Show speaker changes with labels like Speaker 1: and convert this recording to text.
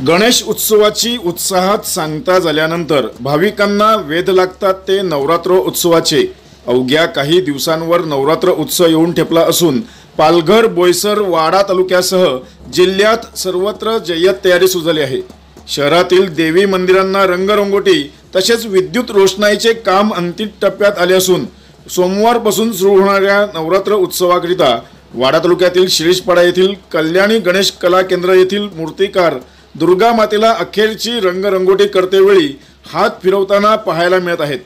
Speaker 1: गणेश उत्सवाची उत्साहात सांगता झाल्यानंतर भाविकांना वेध लागतात ते नवरात्र उत्सवाचे। अवघ्या काही दिवसांवर नवरात्र उत्सव येऊन ठेपला असून पालघर, बोईसर, वाडा तालुक्यासह जिल्ह्यात सर्वत्र जय्यत तयारी सुरू झाली आहे। शहरातील देवी मंदिरांना रंगरंगोटी तसेच विद्युत रोषणाईचे काम अंतिम टप्प्यात आले असून सोमवारपासून सुरू होणाऱ्या नवरात्र उत्सवाकरिता वाडा तालुक्यातील शिरीषपाडा येथील कल्याणी गणेश कला केंद्र येथील मूर्तिकार दुर्गा मातेला अखेरची रंगरंगोटी करतेवेळी हात फिरवताना पाहायला मिळत आहेत।